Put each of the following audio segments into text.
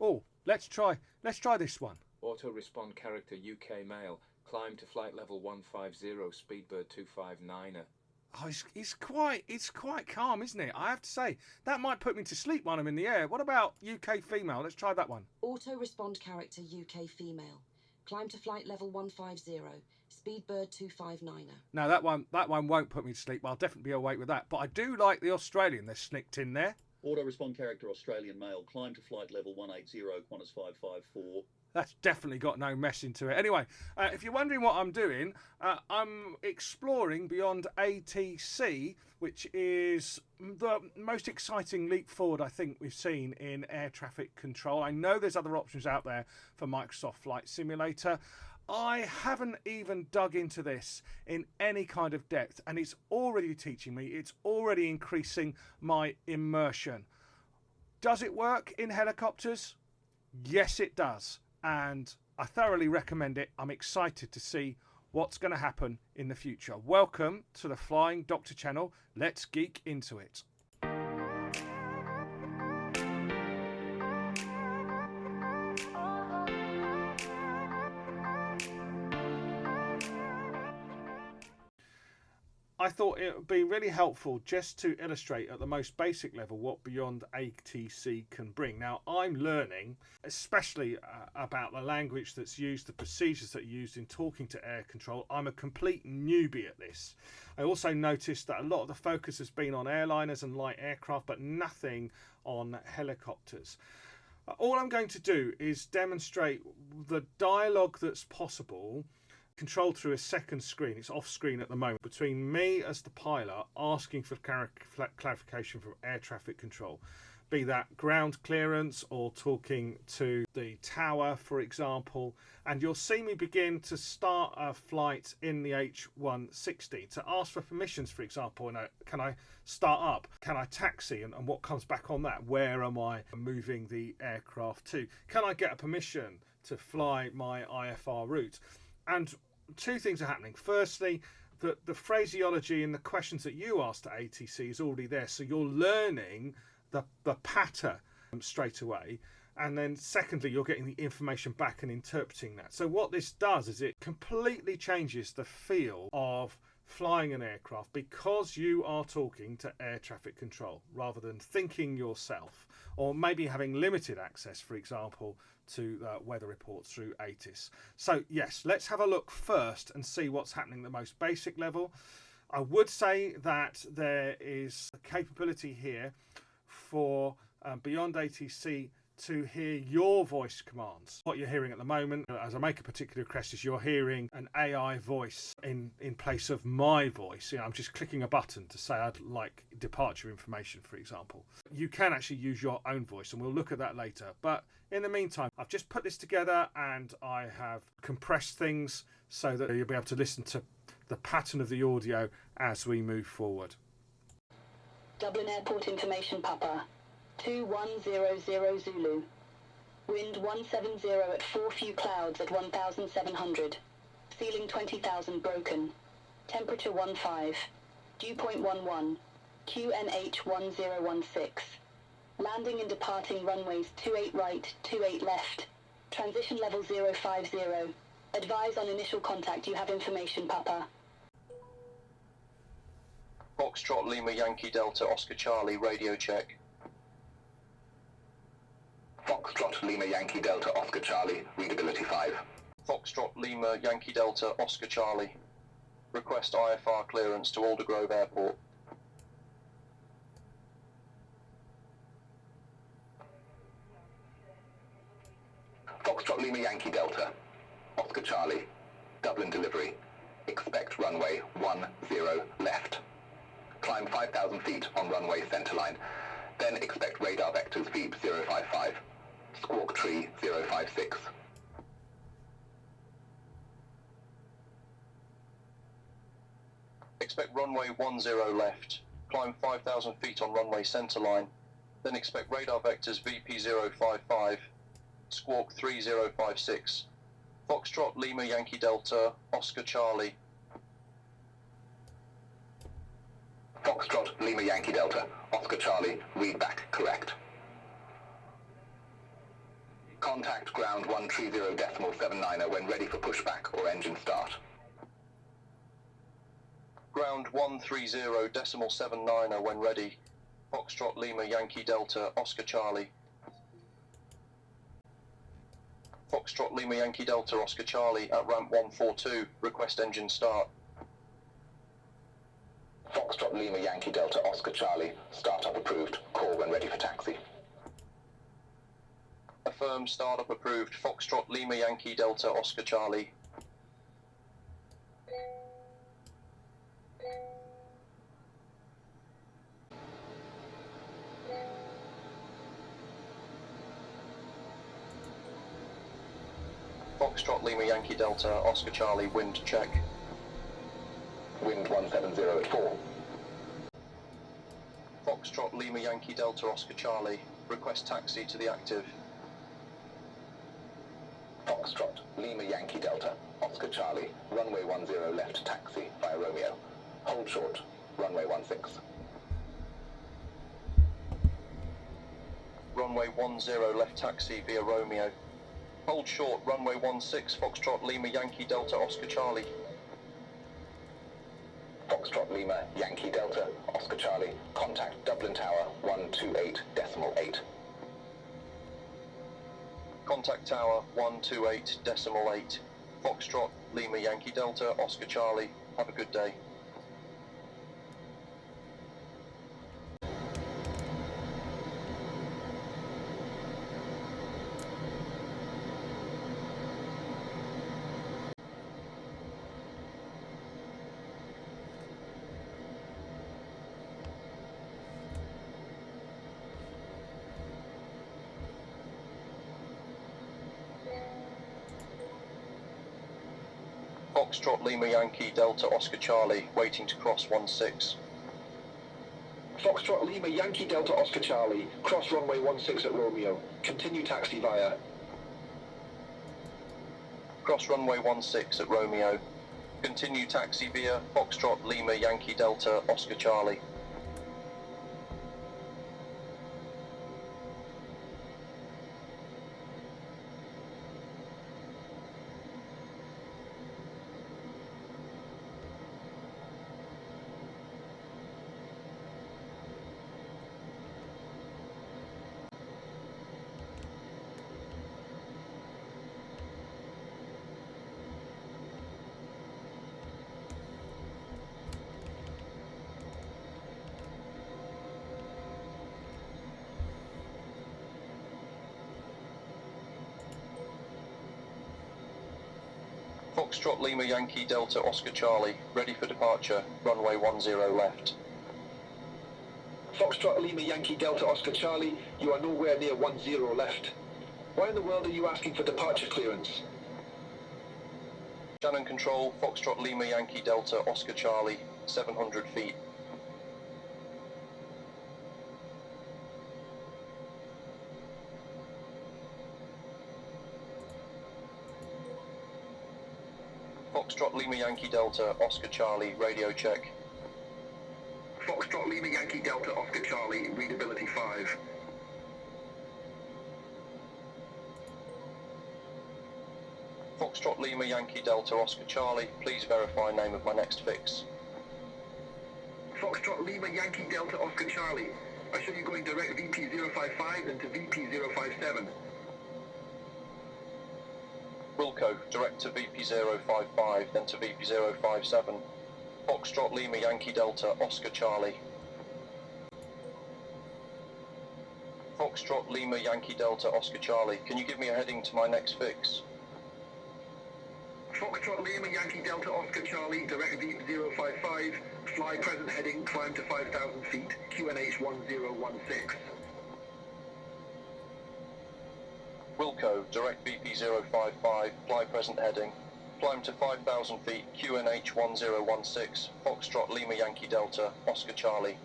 Oh, let's try this one. Auto respond character UK male. Climb to flight level 150, speedbird 259er. Oh, it's quite calm, isn't it? I have to say, that might put me to sleep when I'm in the air. What about UK female? Let's try that one. Auto respond character UK female. Climb to flight level 150, speedbird 259er. No, that one won't put me to sleep. I'll definitely be awake with that. But I do like the Australian they're snicked in there. Auto respond character Australian male. Climb to flight level 180, Qantas 554. That's definitely got no mess into it. Anyway, if you're wondering what I'm doing, I'm exploring BeyondATC, which is the most exciting leap forward I think we've seen in air traffic control. I know there's other options out there for Microsoft Flight Simulator. I haven't even dug into this in any kind of depth, and it's already teaching me, it's already increasing my immersion. Does it work in helicopters? Yes, it does. And I thoroughly recommend it. I'm excited to see what's going to happen in the future. Welcome to the Flying Doctor channel. Let's geek into it. I thought it would be really helpful just to illustrate at the most basic level what BeyondATC can bring. Now, I'm learning, especially about the language that's used, the procedures that are used in talking to air control. I'm a complete newbie at this. I also noticed that a lot of the focus has been on airliners and light aircraft, but nothing on helicopters. All I'm going to do is demonstrate the dialogue that's possible controlled through a second screen. It's off screen at the moment, between me as the pilot asking for clarification from air traffic control, be that ground clearance or talking to the tower, for example. And you'll see me begin to start a flight in the H160 to ask for permissions, for example. Can I start up? Can I taxi? And what comes back on that? Where am I moving the aircraft to? Can I get a permission to fly my IFR route? And two things are happening. Firstly, the phraseology and the questions that you asked at ATC is already there. So you're learning the patter straight away. And then secondly, you're getting the information back and interpreting that. So what this does is it completely changes the feel of flying an aircraft because you are talking to air traffic control rather than thinking yourself, or maybe having limited access, for example, to weather reports through ATIS. So yes, let's have a look first and see what's happening at the most basic level. I would say that there is a capability here for BeyondATC to hear your voice commands. What you're hearing at the moment, as I make a particular request, is you're hearing an AI voice in place of my voice. I'm just clicking a button to say I'd like departure information, for example. You can actually use your own voice, and we'll look at that later. But in the meantime, I've just put this together and I have compressed things so that you'll be able to listen to the pattern of the audio as we move forward. Dublin Airport information, Papa. 2100 Zulu. Wind 170 at 4 few clouds at 1,700. Ceiling 20,000 broken. Temperature 15. Dew point 11. QNH 1016. Landing and departing runways 28 right, 28 left. Transition level 050. Advise on initial contact. You have information, Papa. Foxtrot Lima Yankee Delta Oscar Charlie radio check. Foxtrot Lima Yankee Delta Oscar Charlie, readability 5. Foxtrot Lima Yankee Delta Oscar Charlie. Request IFR clearance to Aldergrove Airport. Foxtrot Lima Yankee Delta Oscar Charlie, Dublin delivery. Expect runway 10 left. Climb 5,000 feet on runway centerline. Then expect radar vectors VEEP 055. Squawk tree 056. Expect runway 10 left. Climb 5,000 feet on runway centerline. Then expect radar vectors VP 055. Squawk 3056. Foxtrot Lima Yankee Delta Oscar Charlie. Foxtrot Lima Yankee Delta Oscar Charlie, readback correct. Contact ground 130.79 when ready for pushback or engine start. Ground 130.79 when ready. Foxtrot Lima Yankee Delta Oscar Charlie. Foxtrot Lima Yankee Delta Oscar Charlie at ramp 142. Request engine start. Foxtrot Lima Yankee Delta Oscar Charlie. Startup approved. Call when ready for taxi. Affirm startup approved. Foxtrot Lima Yankee Delta Oscar Charlie. Foxtrot Lima Yankee Delta Oscar Charlie, wind check. Wind 170 at 4. Foxtrot Lima Yankee Delta Oscar Charlie, request taxi to the active. Foxtrot Lima Yankee Delta Oscar Charlie, runway 10 left taxi via Romeo. Hold short, runway 16. Runway 10 left taxi via Romeo. Hold short, runway 16, Foxtrot Lima Yankee Delta Oscar Charlie. Foxtrot Lima Yankee Delta Oscar Charlie, contact Dublin Tower 128.8. Contact Tower 128.8. Foxtrot Lima Yankee Delta Oscar Charlie. Have a good day. Foxtrot Lima Yankee Delta Oscar Charlie, waiting to cross 16. Foxtrot Lima Yankee Delta Oscar Charlie, cross runway 16 at Romeo. Continue taxi via. Cross runway 16 at Romeo. Continue taxi via Foxtrot Lima Yankee Delta Oscar Charlie. Foxtrot Lima Yankee Delta Oscar Charlie, ready for departure, runway 10 left. Foxtrot Lima Yankee Delta Oscar Charlie, you are nowhere near 10 left. Why in the world are you asking for departure clearance? Shannon Control, Foxtrot Lima Yankee Delta Oscar Charlie, 700 feet. Foxtrot Lima Yankee Delta Oscar Charlie, radio check. Foxtrot Lima Yankee Delta Oscar Charlie, readability 5. Foxtrot Lima Yankee Delta Oscar Charlie, please verify name of my next fix. Foxtrot Lima Yankee Delta Oscar Charlie, I show you going direct VP055 into VP057. Wilco, direct to VP055, then to VP057. Foxtrot Lima Yankee Delta Oscar Charlie. Foxtrot Lima Yankee Delta Oscar Charlie, can you give me a heading to my next fix? Foxtrot Lima Yankee Delta Oscar Charlie, direct VP055, fly present heading, climb to 5,000 feet, QNH 1016. Wilco, direct VP055, fly present heading, climb to 5,000 feet, QNH 1016, Foxtrot Lima Yankee Delta, Oscar Charlie.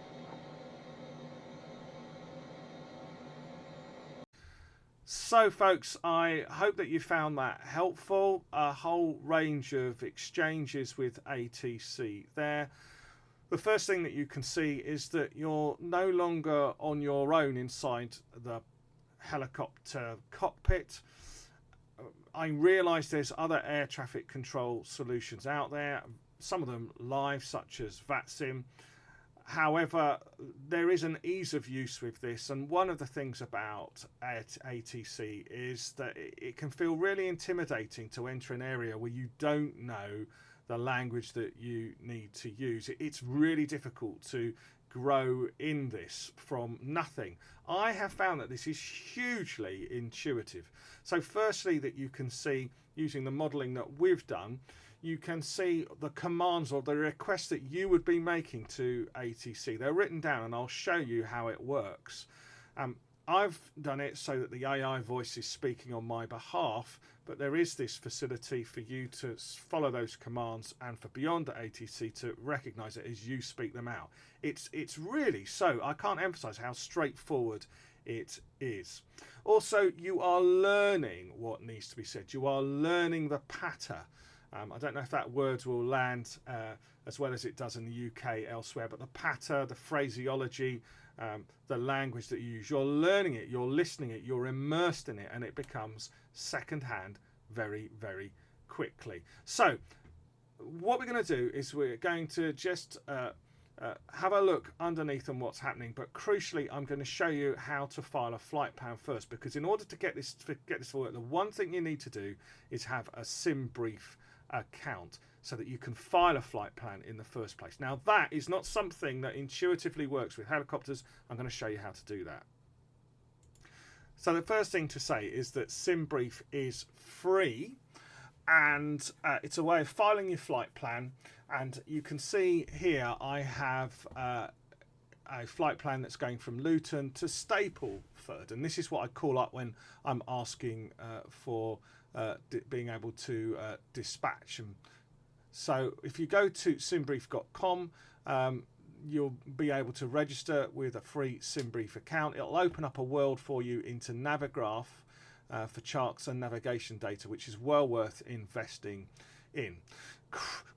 So folks, I hope that you found that helpful. A whole range of exchanges with ATC there. The first thing that you can see is that you're no longer on your own inside the helicopter cockpit. I realise there's other air traffic control solutions out there, some of them live, such as VAT-Sim. However, there is an ease of use with this, and one of the things about ATC is that it can feel really intimidating to enter an area where you don't know the language that you need to use. It's really difficult to grow in this from nothing. I have found that this is hugely intuitive. So firstly, that you can see, using the modelling that we've done, you can see the commands or the requests that you would be making to ATC. They're written down, and I'll show you how it works. I've done it so that the AI voice is speaking on my behalf, but there is this facility for you to follow those commands and for BeyondATC to recognise it as you speak them out. It's really so. I can't emphasise how straightforward it is. Also, you are learning what needs to be said. You are learning the patter. I don't know if that word will land as well as it does in the UK elsewhere, but the patter, the phraseology, the language that you use, you're learning it, you're listening it, you're immersed in it, and it becomes secondhand very, very quickly. So what we're going to do is we're going to just have a look underneath on what's happening, but crucially I'm going to show you how to file a flight plan first, because in order to get this to work, the one thing you need to do is have a SimBrief account so that you can file a flight plan in the first place. Now that is not something that intuitively works with helicopters. I'm going to show you how to do that. So the first thing to say is that SimBrief is free, and it's a way of filing your flight plan. And you can see here I have a flight plan that's going from Luton to Stapleford, and this is what I call up when I'm asking for being able to dispatch. And so if you go to simbrief.com, you'll be able to register with a free SimBrief account. It'll open up a world for you into Navigraph for charts and navigation data, which is well worth investing in.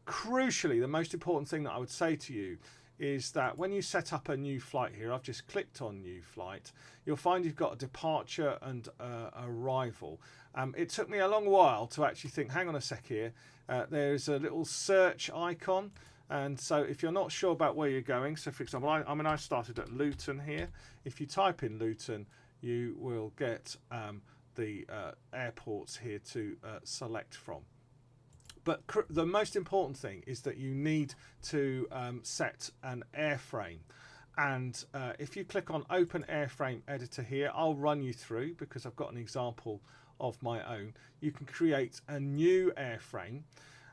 Crucially, the most important thing that I would say to you is that when you set up a new flight here, I've just clicked on new flight, you'll find you've got a departure and arrival. It took me a long while to actually think, hang on a sec here, there's a little search icon, and so if you're not sure about where you're going, so for example, I started at Luton here. If you type in Luton, you will get the airports here to select from. But the most important thing is that you need to set an airframe. And if you click on Open Airframe Editor here, I'll run you through, because I've got an example of my own. You can create a new airframe.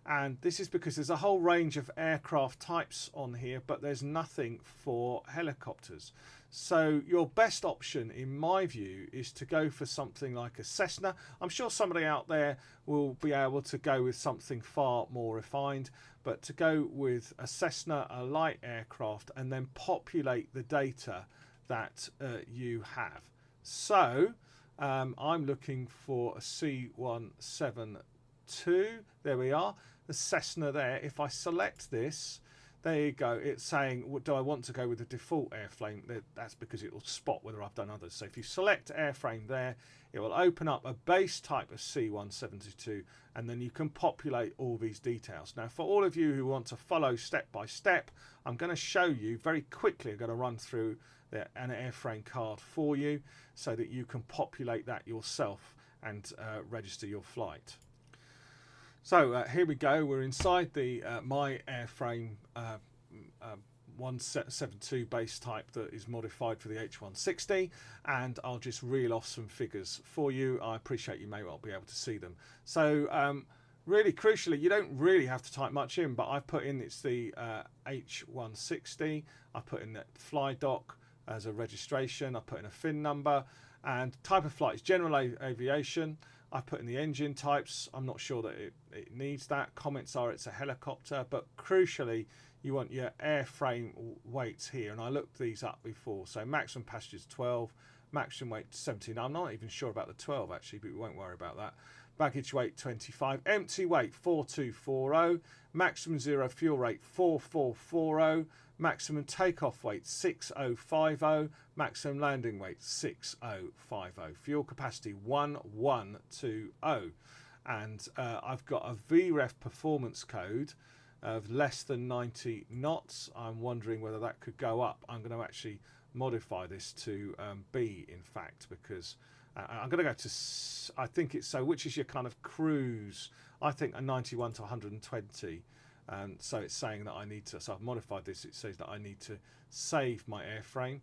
And this is because there's a whole range of aircraft types on here, but there's nothing for helicopters. So your best option, in my view, is to go for something like a Cessna. I'm sure somebody out there will be able to go with something far more refined, but to go with a Cessna, a light aircraft, and then populate the data that you have. So I'm looking for a C172. There we are, the Cessna there. If I select this, there you go. It's saying, do I want to go with the default airframe? That's because it will spot whether I've done others. So if you select airframe there, it will open up a base type of C172, and then you can populate all these details. Now, for all of you who want to follow step by step, I'm going to show you very quickly. I'm going to run through an airframe card for you so that you can populate that yourself and register your flight. So here we go. We're inside the my airframe 172 base type that is modified for the H160, and I'll just reel off some figures for you. I appreciate you may well be able to see them. So really crucially, you don't really have to type much in, but I've put in it's the H160. I put in that fly doc as a registration. I put in a FIN number, and type of flight is general aviation. I put in the engine types. I'm not sure that it needs that. Comments are it's a helicopter, but crucially you want your airframe weights here, and I looked these up before. So maximum passengers 12, maximum weight 17. I'm not even sure about the 12 actually, but we won't worry about that. Baggage weight 25, empty weight 4240, maximum zero fuel rate 4440, maximum takeoff weight 6050, maximum landing weight 6050, fuel capacity 1120, and I've got a VREF performance code of less than 90 knots. I'm wondering whether that could go up. I'm going to actually modify this to B, in fact, because I'm going to go to, I think it's so, which is your kind of cruise, I think a 91 to 120. So it's saying that I need to, so I've modified this, it says that I need to save my airframe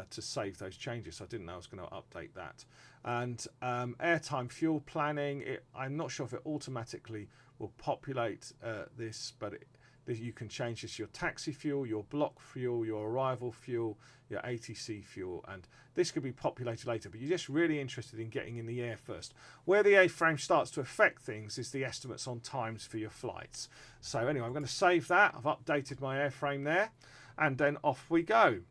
to save those changes. So I didn't know I was going to update that. And airtime fuel planning, I'm not sure if it automatically will populate this, but you can change this, your taxi fuel, your block fuel, your arrival fuel, your ATC fuel, and this could be populated later, but you're just really interested in getting in the air first. Where the airframe starts to affect things is the estimates on times for your flights. So anyway, I'm going to save that. I've updated my airframe there, and then off we go.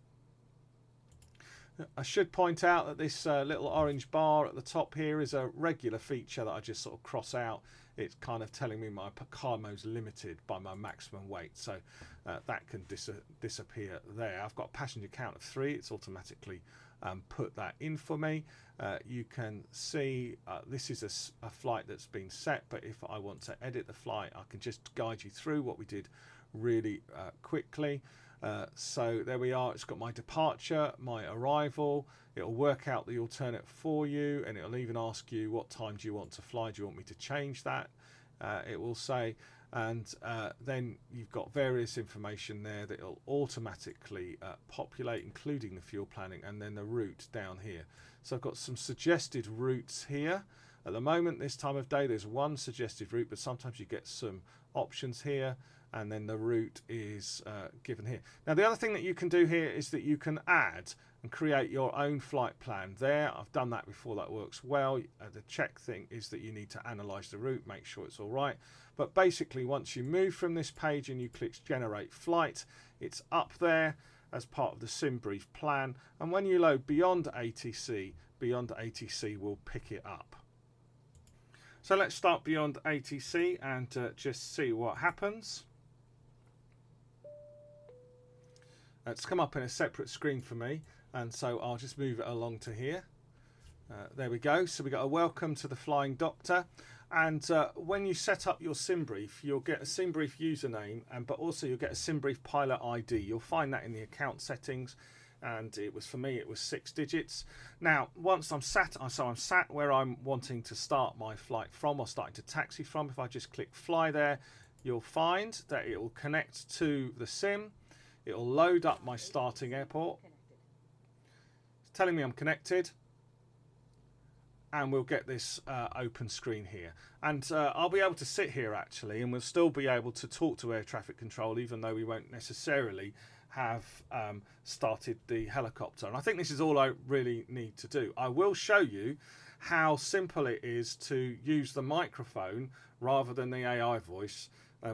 I should point out that this little orange bar at the top here is a regular feature that I just sort of cross out. It's kind of telling me my cargo is limited by my maximum weight, so that can disappear there. I've got a passenger count of 3. It's automatically put that in for me. You can see this is a flight that's been set, but if I want to edit the flight, I can just guide you through what we did really quickly. So there we are. It's got my departure, my arrival. It'll work out the alternate for you, and it'll even ask you what time do you want to fly. Do you want me to change that? It will say, and then you've got various information there that it'll automatically populate, including the fuel planning, and then the route down here. So I've got some suggested routes here. At the moment, this time of day, there's one suggested route, but sometimes you get some options here, and then the route is given here. Now, the other thing that you can do here is that you can add and create your own flight plan there. I've done that before, that works well. The check thing is that you need to analyze the route, make sure it's all right. But basically, once you move from this page and you click generate flight, it's up there as part of the SimBrief plan. And when you load BeyondATC, BeyondATC will pick it up. So let's start BeyondATC and just see what happens. It's come up in a separate screen for me, and so I'll just move it along to here. There we go. So we got a welcome to the Flying Doctor, and when you set up your SimBrief, you'll get a SimBrief username, but also you'll get a SimBrief pilot ID. You'll find that in the account settings, and it was, for me, it was 6 digits. Now, once I'm sat, so I'm sat where I'm wanting to start my flight from, or starting to taxi from. If I just click fly there, you'll find that it will connect to the sim. It'll load up my starting airport. It's telling me I'm connected. And we'll get this open screen here. And I'll be able to sit here actually, and we'll still be able to talk to air traffic control, even though we won't necessarily have started the helicopter. And I think this is all I really need to do. I will show you how simple it is to use the microphone rather than the AI voice,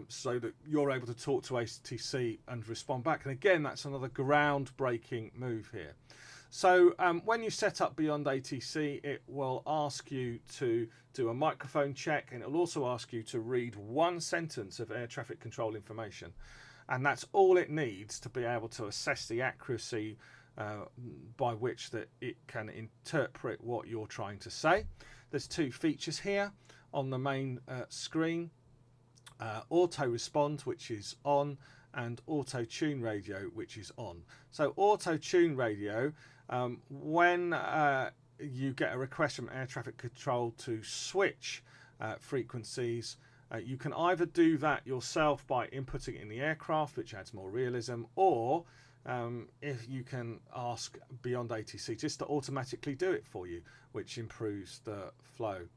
so that you're able to talk to ATC and respond back. And again, that's another groundbreaking move here. So when you set up BeyondATC, it will ask you to do a microphone check, and it will also ask you to read 1 sentence of air traffic control information. And that's all it needs to be able to assess the accuracy by which that it can interpret what you're trying to say. There's 2 features here on the main screen. Auto respond, which is on, and auto tune radio, which is on. So auto tune radio, when you get a request from air traffic control to switch frequencies, you can either do that yourself by inputting it in the aircraft, which adds more realism, or if you can ask BeyondATC just to automatically do it for you, which improves the flow.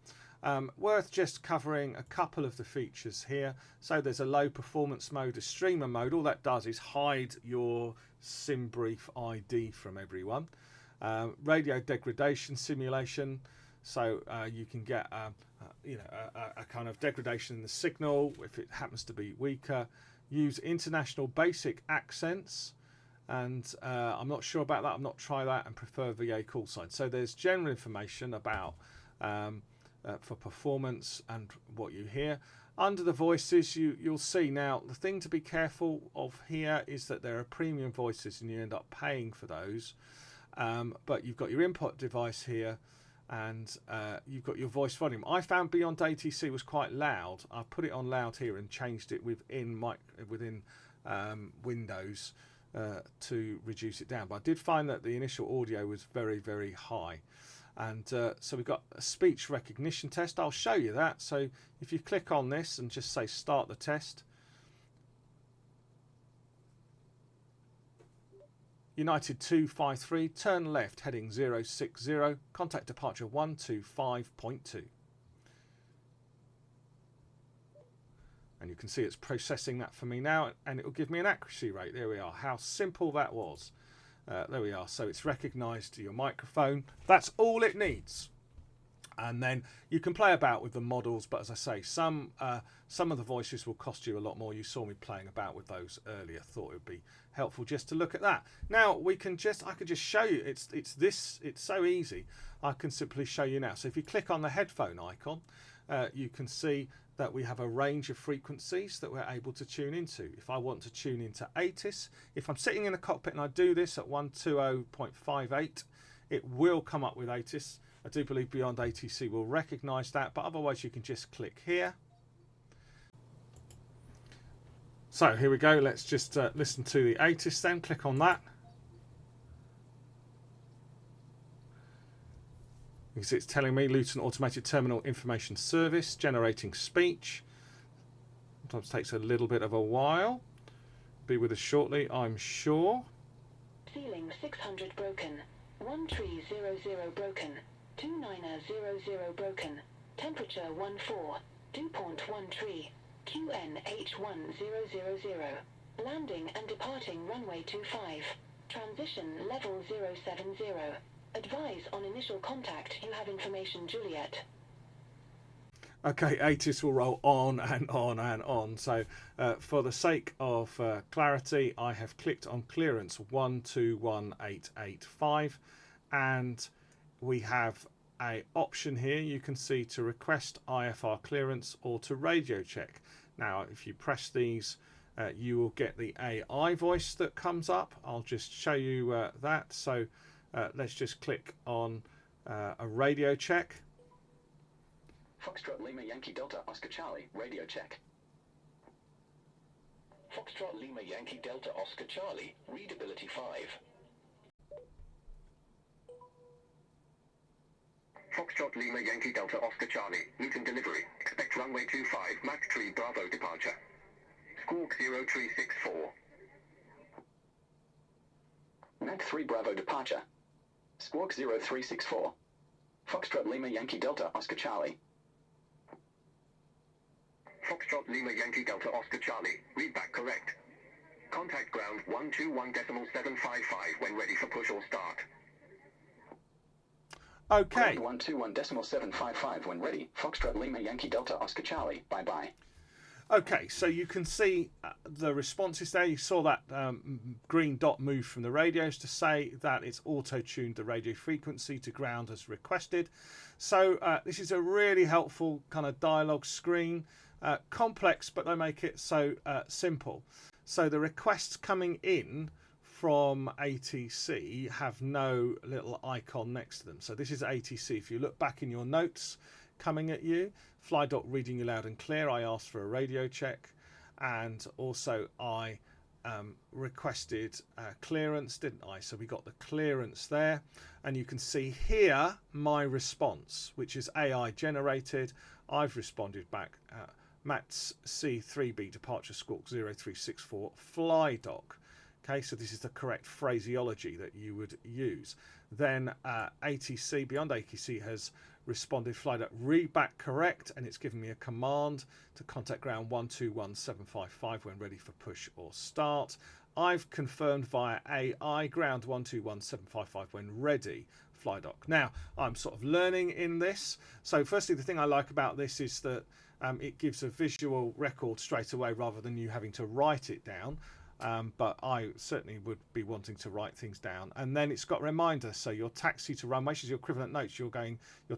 Worth just covering a couple of the features here. So there's a low performance mode, a streamer mode. All that does is hide your SimBrief ID from everyone. Radio degradation simulation, so you can get a kind of degradation in the signal if it happens to be weaker. Use international basic accents. and I'm not sure about that. I've not tried that, and prefer VA call sign. So there's general information about for performance and what you hear. Under the voices, you'll see now, the thing to be careful of here is that there are premium voices and you end up paying for those. But you've got your input device here, and you've got your voice volume. I found BeyondATC was quite loud. I put it on loud here and changed it within Windows to reduce it down. But I did find that the initial audio was very, very high. And so we've got a speech recognition test. I'll show you that. So if you click on this and just say start the test. United 253, turn left, heading 060, contact departure 125.2. And you can see it's processing that for me now, and it will give me an accuracy rate. There we are. How simple that was. There we are. So it's recognised your microphone. That's all it needs. And then you can play about with the models, but as I say, some of the voices will cost you a lot more. You saw me playing about with those earlier. Thought it would be helpful just to look at that. Now I could just show you. It's so easy. I can simply show you now. So if you click on the headphone icon, you can see that we have a range of frequencies that we're able to tune into. If I want to tune into ATIS, if I'm sitting in a cockpit and I do this at 120.58, it will come up with ATIS. I do believe BeyondATC will recognise that, but otherwise you can just click here. So here we go. Let's just listen to the ATIS then. Click on that. Because it's telling me Luton Automated Terminal Information Service, generating speech. Sometimes takes a little bit of a while. Be with us shortly, I'm sure. Ceiling 600 broken. 1300 broken. 2900 broken. Temperature 14. Dew point 13. QNH1000. Landing and departing runway 25. Transition level 070. Advise on initial contact. You have information, Juliet. Okay, ATIS will roll on and on and on. So for the sake of clarity, I have clicked on clearance 121885, and we have a option here you can see to request IFR clearance or to radio check. Now if you press these, you will get the AI voice that comes up. I'll just show you that. So let's just click on a radio check. Foxtrot Lima Yankee Delta Oscar Charlie, radio check. Foxtrot Lima Yankee Delta Oscar Charlie, readability 5. Foxtrot Lima Yankee Delta Oscar Charlie, Luton delivery. Expect runway 25, Mach 3 Bravo departure. Squawk 0364. Mach 3 Bravo departure. Squawk 0364. Foxtrot Lima Yankee Delta Oscar Charlie. Foxtrot Lima Yankee Delta Oscar Charlie, readback correct. Contact ground 121.755 when ready for push or start. Okay. 121.755 when ready. Foxtrot Lima Yankee Delta Oscar Charlie. Bye bye. Okay, so you can see the responses there. You saw that green dot move from the radios to say that it's auto-tuned the radio frequency to ground as requested. So this is a really helpful kind of dialogue screen. Complex, but they make it so simple. So the requests coming in from ATC have no little icon next to them. So this is ATC. If you look back in your notes coming at you, fly dot reading you loud and clear. I asked for a radio check, and also I requested clearance, didn't I? So we got the clearance there, and you can see here my response, which is AI generated. I've responded back. MATS C3B departure squawk 0364 fly dock. Okay, so this is the correct phraseology that you would use. Then ATC, BeyondATC has responded fly dock readback correct, and it's given me a command to contact ground 121755 when ready for push or start. I've confirmed via AI ground 121755 when ready, fly dock. Now I'm sort of learning in this. So firstly, the thing I like about this is that it gives a visual record straight away rather than you having to write it down. but I certainly would be wanting to write things down. And then it's got a reminder. So your taxi to runway, which is your equivalent notes. You're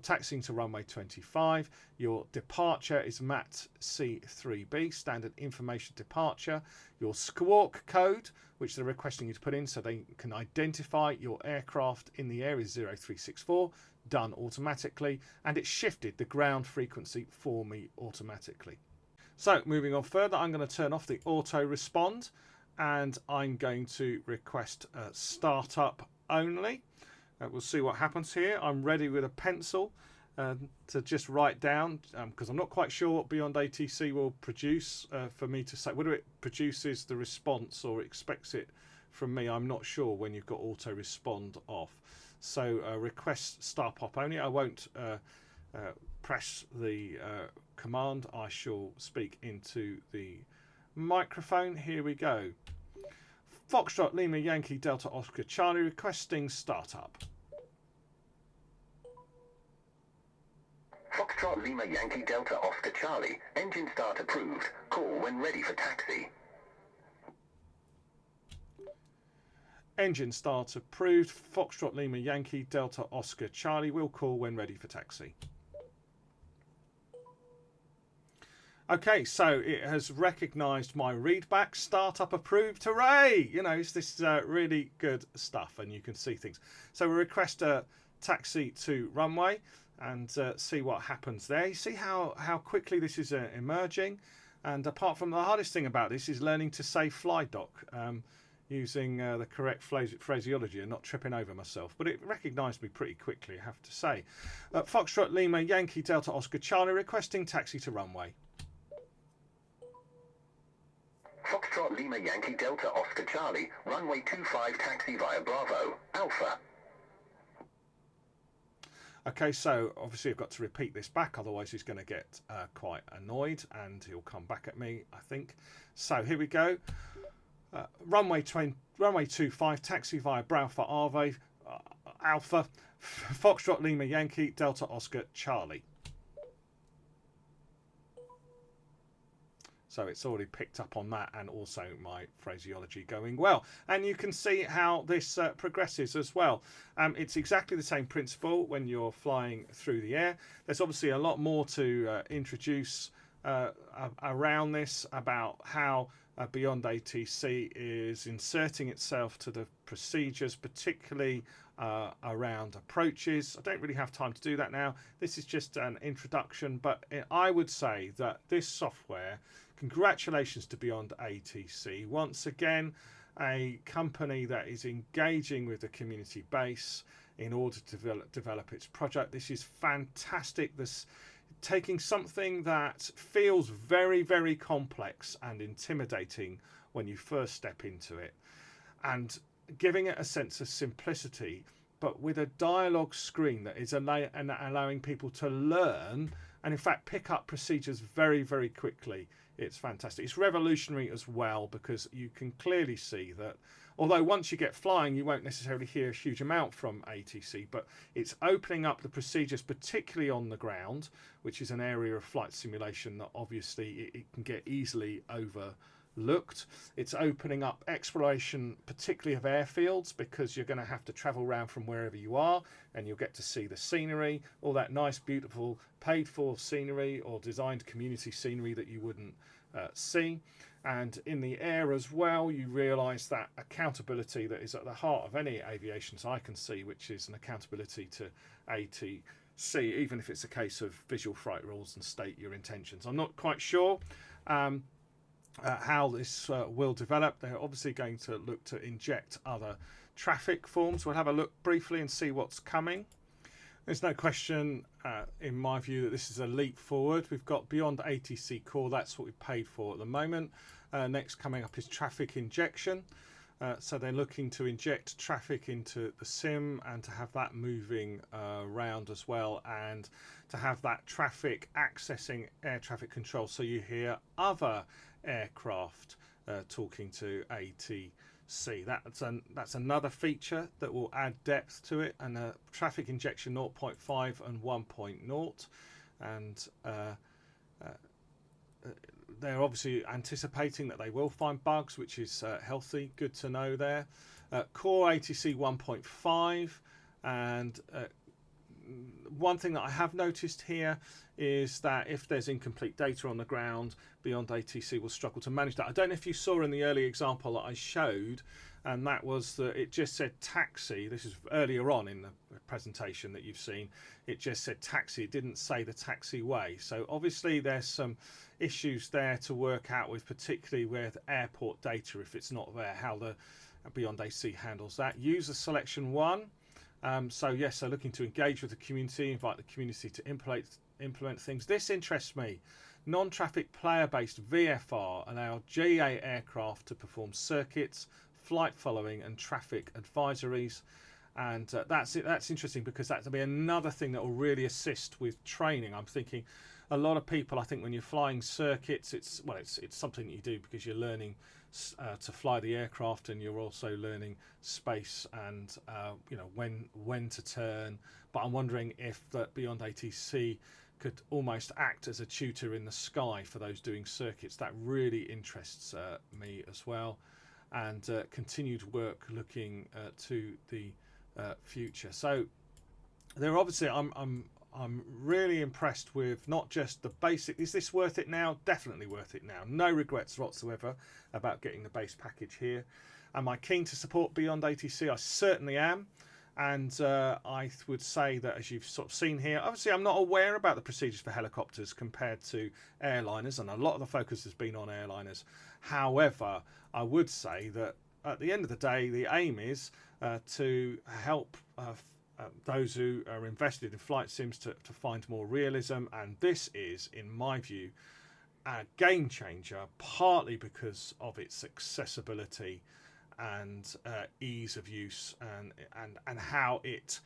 taxiing to runway 25. Your departure is MAT C3B, standard information departure. Your squawk code, which they're requesting you to put in so they can identify your aircraft in the air, is 0364, done automatically. And it's shifted the ground frequency for me automatically. So moving on further, I'm going to turn off the auto respond. And I'm going to request startup only. We'll see what happens here. I'm ready with a pencil to just write down, because I'm not quite sure what BeyondATC will produce for me to say. Whether it produces the response or expects it from me, I'm not sure when you've got auto respond off. So request start pop only. I won't press the command. I shall speak into the microphone. Here we go. Foxtrot Lima Yankee Delta Oscar Charlie requesting startup. Foxtrot Lima Yankee Delta Oscar Charlie. Engine start approved. Call when ready for taxi. Engine start approved. Foxtrot Lima Yankee Delta Oscar Charlie will call when ready for taxi. Okay, so it has recognised my readback. Startup approved. Hooray! You know, this is really good stuff, and you can see things. So we request a taxi to runway and see what happens there. You see how quickly this is emerging. And apart from the hardest thing about this is learning to say fly dock using the correct phraseology and not tripping over myself. But it recognised me pretty quickly, I have to say. Foxtrot Lima Yankee Delta Oscar Charlie requesting taxi to runway. Foxtrot Lima Yankee Delta Oscar Charlie, runway 25 taxi via Bravo, Alpha. Okay, so obviously I've got to repeat this back, otherwise he's going to get quite annoyed and he'll come back at me, I think. So here we go. Runway 25 taxi via Bravo Alpha, Foxtrot Lima Yankee Delta Oscar Charlie. So it's already picked up on that, and also my phraseology going well. And you can see how this progresses as well. It's exactly the same principle when you're flying through the air. There's obviously a lot more to introduce around this, about how BeyondATC is inserting itself to the procedures, particularly around approaches. I don't really have time to do that now. This is just an introduction, but I would say that this software, congratulations to BeyondATC. Once again, a company that is engaging with the community base in order to develop its project. This is fantastic. This taking something that feels very, very complex and intimidating when you first step into it, and giving it a sense of simplicity, but with a dialogue screen that is allowing people to learn and in fact pick up procedures very, very quickly. It's fantastic. It's revolutionary as well, because you can clearly see that although once you get flying you won't necessarily hear a huge amount from ATC, but it's opening up the procedures, particularly on the ground, which is an area of flight simulation that obviously it can get easily overlooked. It's opening up exploration, particularly of airfields, because you're going to have to travel around from wherever you are and you'll get to see the scenery, all that nice, beautiful, paid for scenery or designed community scenery that you wouldn't see. And in the air as well, you realise that accountability that is at the heart of any aviation I can see, which is an accountability to ATC, even if it's a case of visual flight rules and state your intentions. I'm not quite sure how this will develop. They're obviously going to look to inject other traffic forms. We'll have a look briefly and see what's coming. There's no question, in my view, that this is a leap forward. We've got BeyondATC Core. That's what we paid for at the moment. Next coming up is traffic injection. So they're looking to inject traffic into the sim and to have that moving around as well, and to have that traffic accessing air traffic control. So you hear other aircraft talking to ATC. That's another feature that will add depth to it, and traffic injection 0.5 and 1.0, and they're obviously anticipating that they will find bugs, which is healthy, good to know there. Core ATC 1.5, and one thing that I have noticed here is that if there's incomplete data on the ground, BeyondATC will struggle to manage that. I don't know if you saw in the early example that I showed, and that was that it just said taxi. This is earlier on in the presentation that you've seen. It just said taxi. It didn't say the taxiway. So obviously there's some issues there to work out with, particularly with airport data if it's not there, how the BeyondATC handles that. User selection 1. So yes, so looking to engage with the community, invite the community to implement things. This interests me. Non-traffic player-based VFR allow GA aircraft to perform circuits, flight following and traffic advisories, and that's interesting, because that'll be another thing that will really assist with training. I'm thinking a lot of people, I think when you're flying circuits, it's something that you do because you're learning to fly the aircraft, and you're also learning space and when to turn. But I'm wondering if that BeyondATC could almost act as a tutor in the sky for those doing circuits. That really interests me as well. And continued work looking to the future. So they're obviously, I'm really impressed with not just the basic. Is this worth it now? Definitely worth it now. No regrets whatsoever about getting the base package here. Am I keen to support BeyondATC? I certainly am. And I would say that, as you've sort of seen here, obviously I'm not aware about the procedures for helicopters compared to airliners, and a lot of the focus has been on airliners. However, I would say that at the end of the day, the aim is to help those who are invested in flight sims to find more realism, and this is, in my view, a game changer, partly because of its accessibility and ease of use, and how it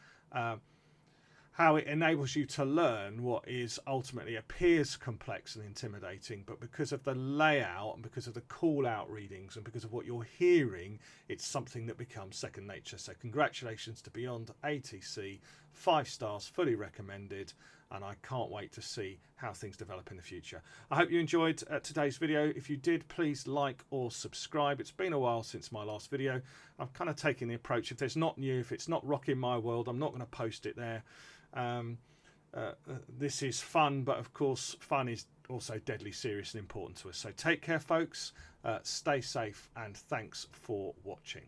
enables you to learn what is ultimately appears complex and intimidating, but because of the layout and because of the call out readings and because of what you're hearing, it's something that becomes second nature. So congratulations to BeyondATC, 5 stars, fully recommended, and I can't wait to see how things develop in the future. I hope you enjoyed today's video. If you did, please like or subscribe. It's been a while since my last video. I'm kind of taking the approach, if there's not new, if it's not rocking my world, I'm not going to post it there. This is fun, but of course fun is also deadly serious and important to us. So take care, folks, stay safe, and thanks for watching.